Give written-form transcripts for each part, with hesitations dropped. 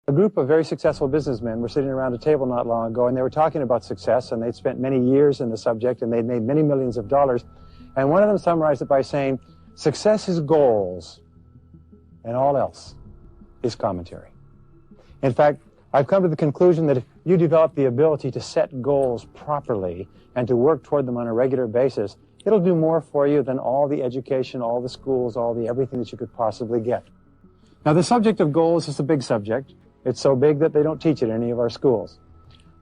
A group of very successful businessmen were sitting around a table not long ago, and they were talking about success, and they'd spent many years in the subject, and they'd made many millions of dollars. And one of them summarized it by saying, success is goals, and all else is commentary. In fact, I've come to the conclusion that if you develop the ability to set goals properly and to work toward them on a regular basis, it'll do more for you than all the education, all the schools, everything that you could possibly get. Now, the subject of goals is a big subject. It's so big that they don't teach it in any of our schools.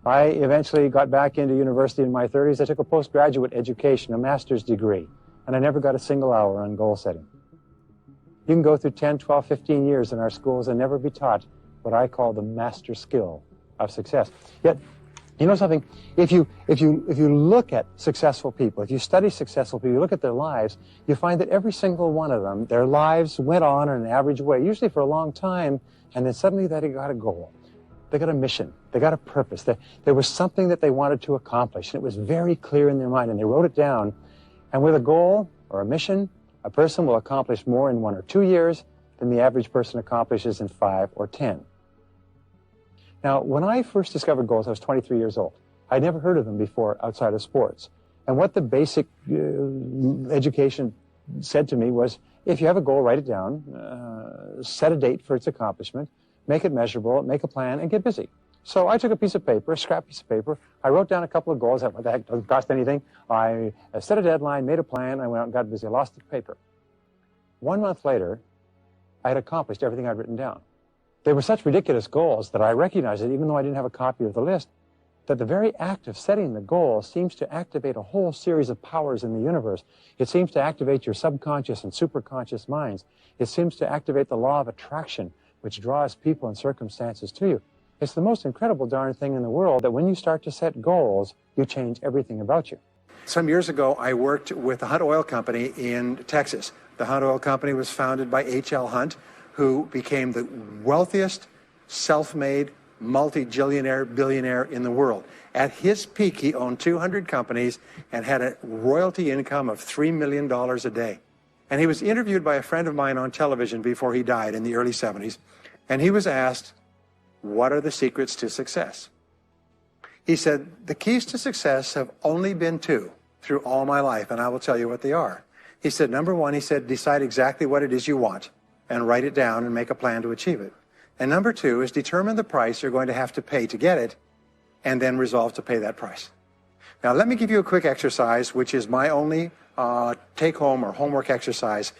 I eventually got back into university in my 30s. I took a postgraduate education, a master's degree, and I never got a single hour on goal setting. You can go through 10, 12, 15 years in our schools and never be taught what I call the master skill of success. Yet, you know something? If you look at successful people, if you study successful people, you look at their lives, you find that every single one of them, their lives went on in an average way, usually for a long time, and then suddenly they got a goal. They got a mission. They got a purpose. There was something that they wanted to accomplish, and it was very clear in their mind, and they wrote it down. And with a goal or a mission, a person will accomplish more in 1 or 2 years than the average person accomplishes in 5 or 10. Now, when I first discovered goals, I was 23 years old. I'd never heard of them before outside of sports. And what the basic education said to me was, if you have a goal, write it down, set a date for its accomplishment, make it measurable, make a plan, and get busy. So I took a piece of paper, a scrap piece of paper. I wrote down a couple of goals. What the heck, doesn't cost anything. I set a deadline, made a plan. I went out and got busy. I lost the paper. 1 month later, I had accomplished everything I'd written down. They were such ridiculous goals that I recognized that even though I didn't have a copy of the list, that the very act of setting the goal seems to activate a whole series of powers in the universe. It seems to activate your subconscious and superconscious minds. It seems to activate the law of attraction, which draws people and circumstances to you. It's the most incredible darn thing in the world that when you start to set goals, you change everything about you. Some years ago, I worked with the Hunt Oil Company in Texas. The Hunt Oil Company was founded by H.L. Hunt, who became the wealthiest, self-made, multi-millionaire billionaire in the world. At his peak, he owned 200 companies and had a royalty income of $3 million a day. And he was interviewed by a friend of mine on television before he died in the early 70s. And he was asked, what are the secrets to success? He said, the keys to success have only been 2 through all my life, and I will tell you what they are. He said, number 1, he said, decide exactly what it is you want and write it down and make a plan to achieve it. And number 2 is determine the price you're going to have to pay to get it and then resolve to pay that price. Now, let me give you a quick exercise, which is my only take-home or homework exercise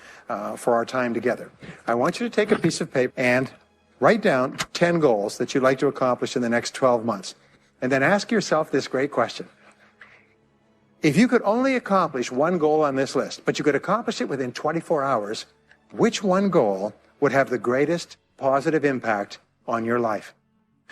for our time together. I want you to take a piece of paper and write down 10 goals that you'd like to accomplish in the next 12 months. And then ask yourself this great question. If you could only accomplish one goal on this list, but you could accomplish it within 24 hours, which one goal would have the greatest positive impact on your life?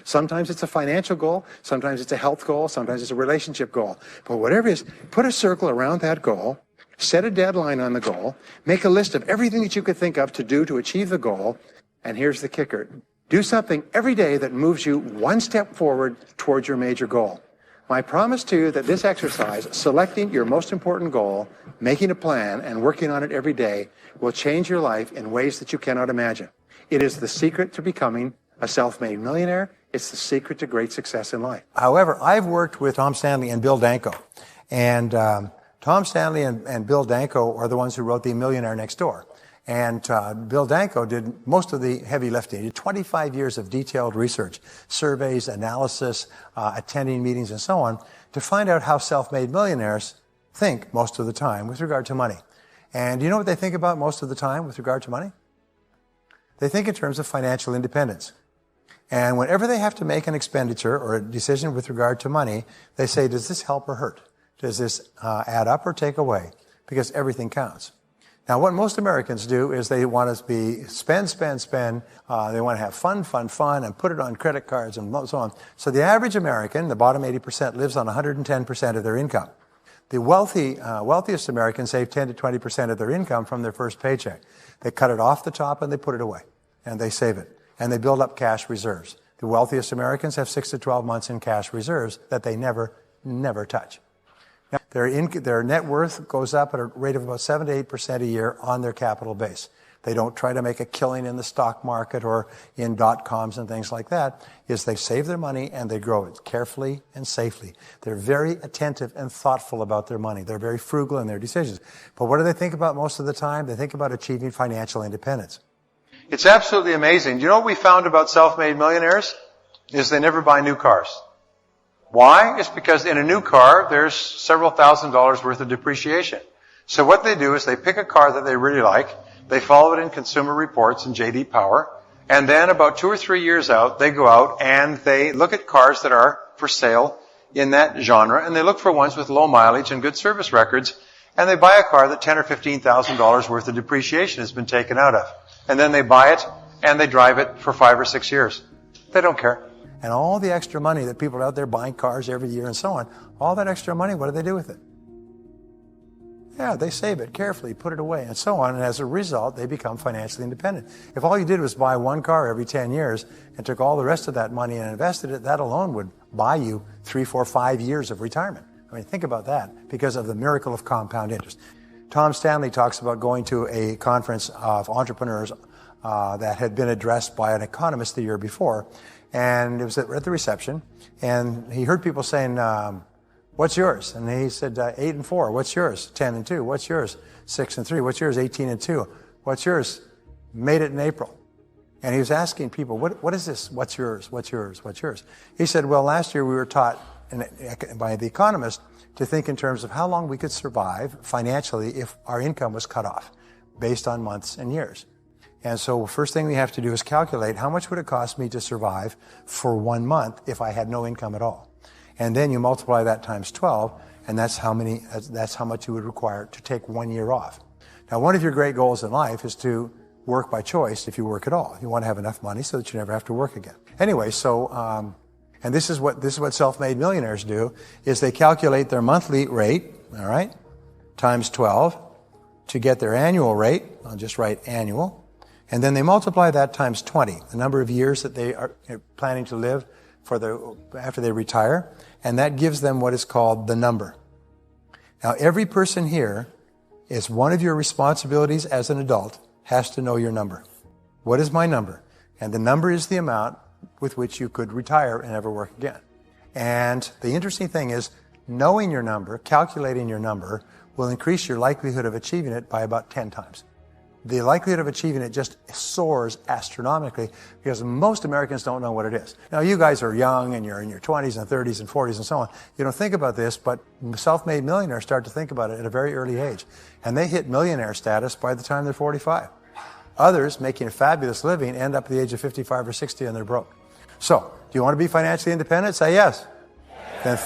Sometimes it's a financial goal, sometimes it's a health goal, sometimes it's a relationship goal. But whatever it is, put a circle around that goal, set a deadline on the goal, make a list of everything that you could think of to do to achieve the goal, and here's the kicker. Do something every day that moves you one step forward towards your major goal. My promise to you that this exercise, selecting your most important goal, making a plan, and working on it every day, will change your life in ways that you cannot imagine. It is the secret to becoming a self-made millionaire. It's the secret to great success in life. However, I've worked with Tom Stanley and Bill Danko. And Tom Stanley and Bill Danko are the ones who wrote The Millionaire Next Door. And Bill Danko did most of the heavy lifting. He did 25 years of detailed research, surveys, analysis, attending meetings, and so on, to find out how self-made millionaires think most of the time with regard to money. And you know what they think about most of the time with regard to money? They think in terms of financial independence. And whenever they have to make an expenditure or a decision with regard to money, they say, does this help or hurt? Does this add up or take away? Because everything counts. Now, what most Americans do is they want to be spend. They want to have fun, and put it on credit cards and so on. So the average American, the bottom 80%, lives on 110% of their income. The wealthiest Americans save 10 to 20% of their income from their first paycheck. They cut it off the top and they put it away, and they save it, and they build up cash reserves. The wealthiest Americans have 6 to 12 months in cash reserves that they never touch. Their net worth goes up at a rate of about 7 to 8% a year on their capital base. they don't try to make a killing in the stock market or in .coms and things like that, is they save their money and they grow it carefully and safely. They're very attentive and thoughtful about their money. They're very frugal in their decisions. But what do they think about most of the time? They think about achieving financial independence. It's absolutely amazing. Do you know what we found about self-made millionaires? Is they never buy new cars. Why? It's because in a new car, there's several $1,000s worth of depreciation. So what they do is they pick a car that they really like, they follow it in Consumer Reports and J.D. Power, and then about 2 or 3 years out, they go out and they look at cars that are for sale in that genre, and they look for ones with low mileage and good service records, and they buy a car that $10,000 or $15,000 worth of depreciation has been taken out of. And then they buy it, and they drive it for 5 or 6 years. They don't care. And all the extra money that people are out there buying cars every year and so on, all that extra money, what do they do with it? Yeah, they save it carefully, put it away, and so on. And as a result, they become financially independent. If all you did was buy one car every 10 years and took all the rest of that money and invested it, that alone would buy you 3, 4, 5 years of retirement. I mean, think about that because of the miracle of compound interest. Tom Stanley talks about going to a conference of entrepreneurs that had been addressed by an economist the year before. And it was at the reception. And he heard people saying, what's yours? And he said, 8 and 4. What's yours? 10 and 2. What's yours? 6 and 3. What's yours? 18 and 2. What's yours? Made it in April. And he was asking people, what is this? What's yours? What's yours? What's yours? He said, well, last year we were taught by the economist to think in terms of how long we could survive financially if our income was cut off based on months and years. And so first thing we have to do is calculate how much would it cost me to survive for 1 month if I had no income at all. And then you multiply that times 12, and that's how much you would require to take 1 year off. Now, one of your great goals in life is to work by choice if you work at all. You want to have enough money so that you never have to work again. Anyway, so, and this is what self-made millionaires do, is they calculate their monthly rate, all right, times 12 to get their annual rate. I'll just write annual. And then they multiply that times 20, the number of years that they are planning to live after they retire, and that gives them what is called the number. Now, every person here is one of your responsibilities as an adult has to know your number. What is my number? And the number is the amount with which you could retire and never work again. And the interesting thing is, knowing your number, calculating your number, will increase your likelihood of achieving it by about 10 times. The likelihood of achieving it just soars astronomically because most Americans don't know what it is. Now, you guys are young and you're in your 20s and 30s and 40s and so on. You don't think about this, but self-made millionaires start to think about it at a very early age. And they hit millionaire status by the time they're 45. Others, making a fabulous living, end up at the age of 55 or 60 and they're broke. So, do you want to be financially independent? Say yes.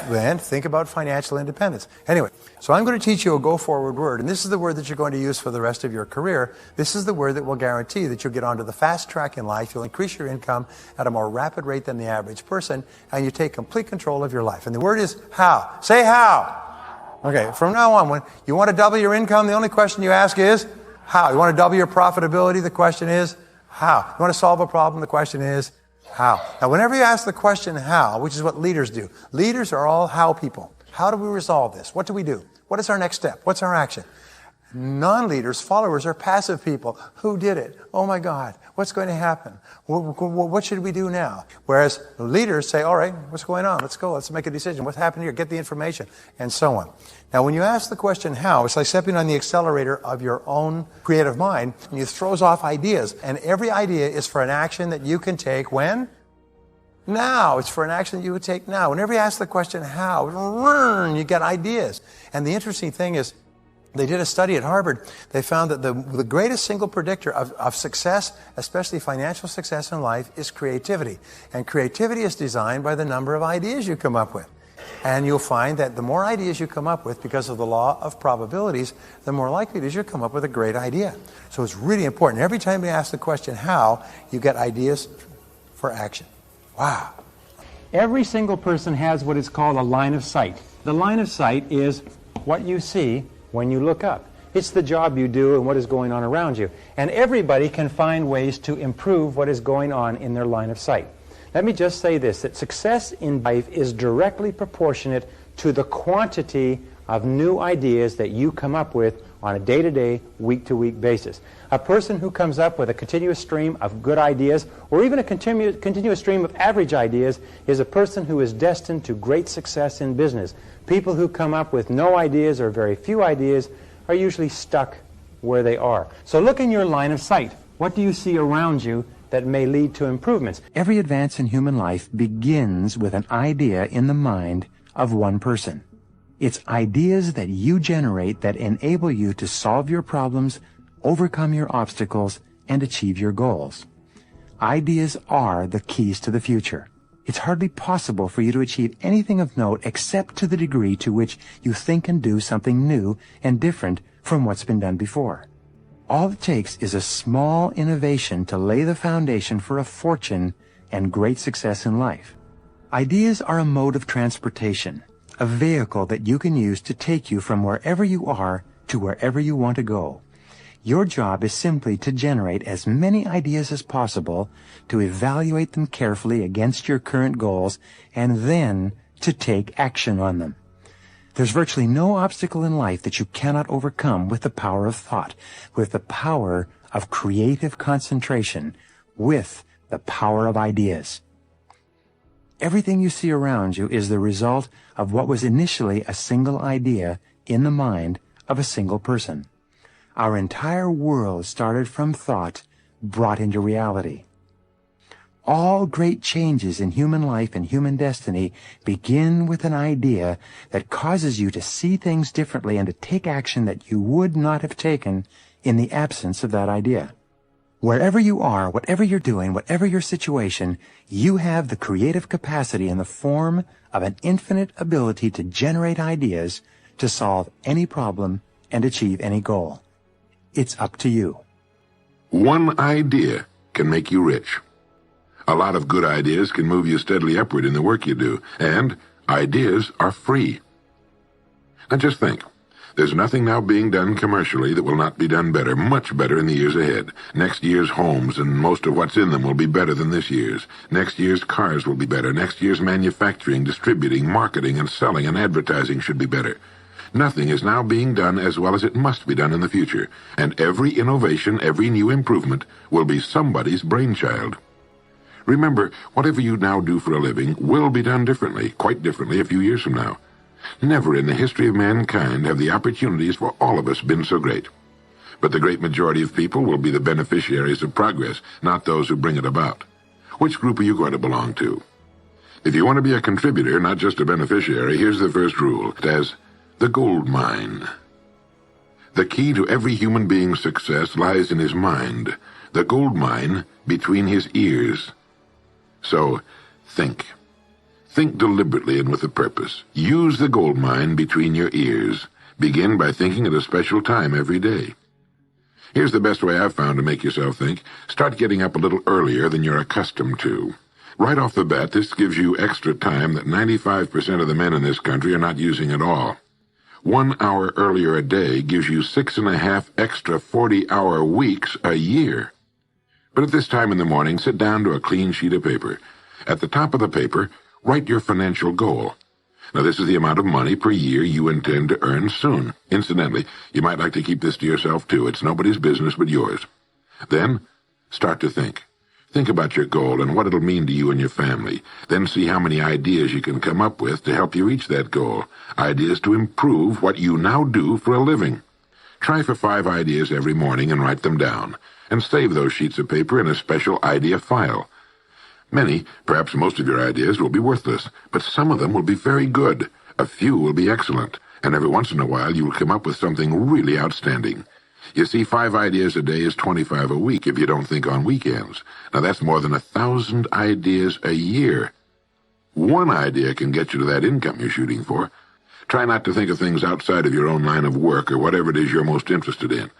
Then think about financial independence. Anyway, so I'm going to teach you a go-forward word, and this is the word that you're going to use for the rest of your career. This is the word that will guarantee that you'll get onto the fast track in life, you'll increase your income at a more rapid rate than the average person, and you take complete control of your life. And the word is how. Say how. Okay, from now on, when you want to double your income, the only question you ask is how. You want to double your profitability, the question is how. You want to solve a problem, the question is how. Now, whenever you ask the question how, which is what leaders do, leaders are all how people. How do we resolve this? What do we do? What is our next step? What's our action? Non-leaders, followers, are passive people. Who did it? Oh my God, what's going to happen? What should we do now? Whereas leaders say, all right, what's going on? Let's go. Let's make a decision. What's happening here? Get the information, and so on. Now, when you ask the question how, it's like stepping on the accelerator of your own creative mind, and it throws off ideas. And every idea is for an action that you can take when? Now. It's for an action that you would take now. Whenever you ask the question how, you get ideas. And the interesting thing is, they did a study at Harvard. They found that the greatest single predictor of success, especially financial success in life, is creativity. And creativity is designed by the number of ideas you come up with. And you'll find that the more ideas you come up with, because of the law of probabilities, the more likely it is you'll come up with a great idea. So it's really important. Every time you ask the question how, you get ideas for action. Wow. Every single person has what is called a line of sight. The line of sight is what you see when you look up. It's the job you do and what is going on around you. And everybody can find ways to improve what is going on in their line of sight. Let me just say this, that success in life is directly proportionate to the quantity of new ideas that you come up with on a day-to-day, week-to-week basis. A person who comes up with a continuous stream of good ideas, or even a continuous stream of average ideas, is a person who is destined to great success in business. People who come up with no ideas or very few ideas are usually stuck where they are. So look in your line of sight. What do you see around you that may lead to improvements? Every advance in human life begins with an idea in the mind of one person. It's ideas that you generate that enable you to solve your problems, overcome your obstacles, and achieve your goals. Ideas are the keys to the future. It's hardly possible for you to achieve anything of note except to the degree to which you think and do something new and different from what's been done before. All it takes is a small innovation to lay the foundation for a fortune and great success in life. Ideas are a mode of transportation, a vehicle that you can use to take you from wherever you are to wherever you want to go. Your job is simply to generate as many ideas as possible, to evaluate them carefully against your current goals, and then to take action on them. There's virtually no obstacle in life that you cannot overcome with the power of thought, with the power of creative concentration, with the power of ideas. Everything you see around you is the result of what was initially a single idea in the mind of a single person. Our entire world started from thought brought into reality. All great changes in human life and human destiny begin with an idea that causes you to see things differently and to take action that you would not have taken in the absence of that idea. Wherever you are, whatever you're doing, whatever your situation, you have the creative capacity in the form of an infinite ability to generate ideas to solve any problem and achieve any goal. It's up to you. One idea can make you rich. A lot of good ideas can move you steadily upward in the work you do, and ideas are free. Now just think. There's nothing now being done commercially that will not be done better, much better in the years ahead. Next year's homes and most of what's in them will be better than this year's. Next year's cars will be better. Next year's manufacturing, distributing, marketing, and selling and advertising should be better. Nothing is now being done as well as it must be done in the future, and every innovation, every new improvement will be somebody's brainchild. Remember, whatever you now do for a living will be done differently, quite differently a few years from now. Never in the history of mankind have the opportunities for all of us been so great. But the great majority of people will be the beneficiaries of progress, not those who bring it about. Which group are you going to belong to? If you want to be a contributor, not just a beneficiary, here's the first rule. It says, the gold mine. The key to every human being's success lies in his mind, the gold mine between his ears. So, think. Think deliberately and with a purpose. Use the gold mine between your ears. Begin by thinking at a special time every day. Here's the best way I've found to make yourself think. Start getting up a little earlier than you're accustomed to. Right off the bat, this gives you extra time that 95% of the men in this country are not using at all. 1 hour earlier a day gives you 6.5 extra 40-hour weeks a year. But at this time in the morning, sit down to a clean sheet of paper. At the top of the paper, write your financial goal. Now, this is the amount of money per year you intend to earn soon. Incidentally, you might like to keep this to yourself, too. It's nobody's business but yours. Then, start to think. Think about your goal and what it'll mean to you and your family. Then see how many ideas you can come up with to help you reach that goal. Ideas to improve what you now do for a living. Try for 5 ideas every morning and write them down. And save those sheets of paper in a special idea file. Many, perhaps most of your ideas will be worthless, but some of them will be very good. A few will be excellent, and every once in a while you will come up with something really outstanding. You see, 5 ideas a day is 25 a week if you don't think on weekends. Now that's more than 1,000 ideas a year. One idea can get you to that income you're shooting for. Try not to think of things outside of your own line of work or whatever it is you're most interested in.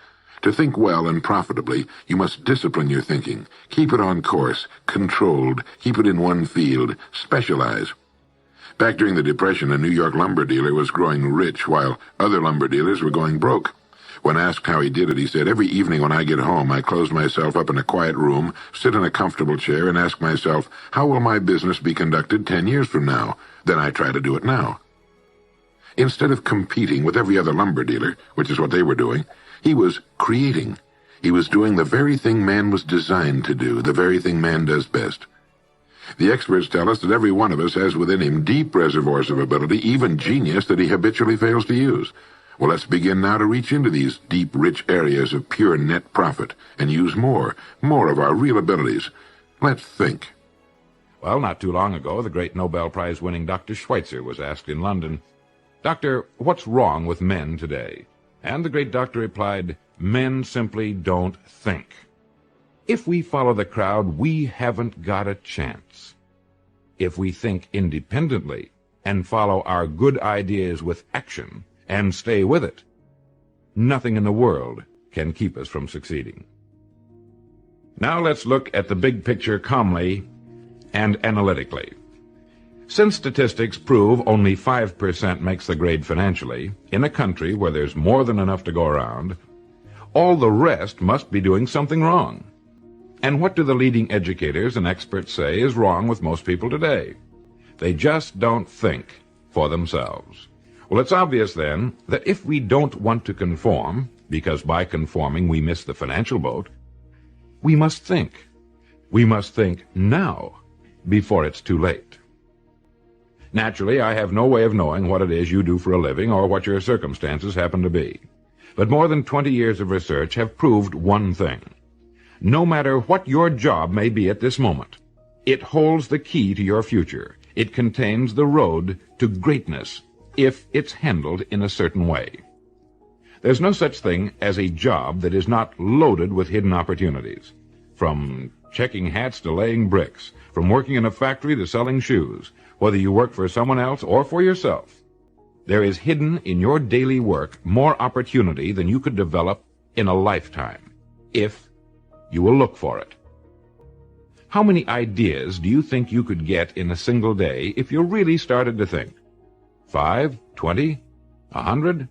To think well and profitably, you must discipline your thinking. Keep it on course, controlled, keep it in one field, specialize. Back during the Depression, a New York lumber dealer was growing rich while other lumber dealers were going broke. When asked how he did it, he said, every evening when I get home, I close myself up in a quiet room, sit in a comfortable chair, and ask myself, how will my business be conducted 10 years from now? Then I try to do it now. Instead of competing with every other lumber dealer, which is what they were doing, he was creating. He was doing the very thing man was designed to do, the very thing man does best. The experts tell us that every one of us has within him deep reservoirs of ability, even genius, that he habitually fails to use. Well, let's begin now to reach into these deep, rich areas of pure net profit and use more of our real abilities. Let's think. Well, not too long ago, the great Nobel Prize-winning Dr. Schweitzer was asked in London, "Doctor, what's wrong with men today?" And the great doctor replied, "Men simply don't think. If we follow the crowd, we haven't got a chance. If we think independently and follow our good ideas with action and stay with it, nothing in the world can keep us from succeeding." Now let's look at the big picture calmly and analytically. Since statistics prove only 5% makes the grade financially, in a country where there's more than enough to go around, all the rest must be doing something wrong. And what do the leading educators and experts say is wrong with most people today? They just don't think for themselves. Well, it's obvious then that if we don't want to conform, because by conforming we miss the financial boat, we must think. We must think now, before it's too late. Naturally, I have no way of knowing what it is you do for a living or what your circumstances happen to be. But more than 20 years of research have proved one thing. No matter what your job may be at this moment, it holds the key to your future. It contains the road to greatness if it's handled in a certain way. There's no such thing as a job that is not loaded with hidden opportunities. From checking hats to laying bricks, from working in a factory to selling shoes, whether you work for someone else or for yourself, there is hidden in your daily work more opportunity than you could develop in a lifetime, if you will look for it. How many ideas do you think you could get in a single day if you really started to think? 5, 20, 100?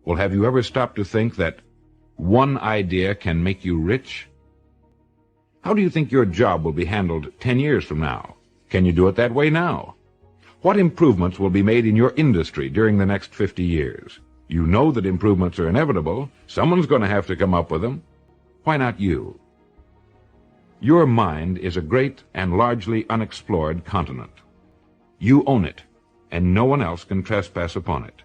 Well, have you ever stopped to think that one idea can make you rich? How do you think your job will be handled 10 years from now? Can you do it that way now? What improvements will be made in your industry during the next 50 years? You know that improvements are inevitable. Someone's going to have to come up with them. Why not you? Your mind is a great and largely unexplored continent. You own it, and no one else can trespass upon it.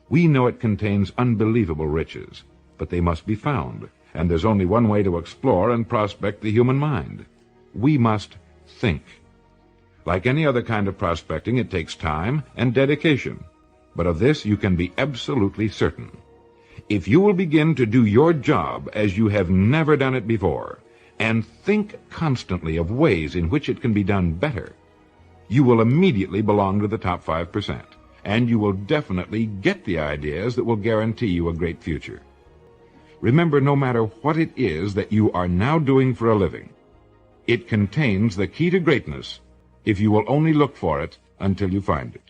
We know it contains unbelievable riches, but they must be found, and there's only one way to explore and prospect the human mind. We must think. Like any other kind of prospecting, it takes time and dedication, but of this you can be absolutely certain. If you will begin to do your job as you have never done it before, and think constantly of ways in which it can be done better, you will immediately belong to the top 5%, and you will definitely get the ideas that will guarantee you a great future. Remember, no matter what it is that you are now doing for a living, it contains the key to greatness if you will only look for it until you find it.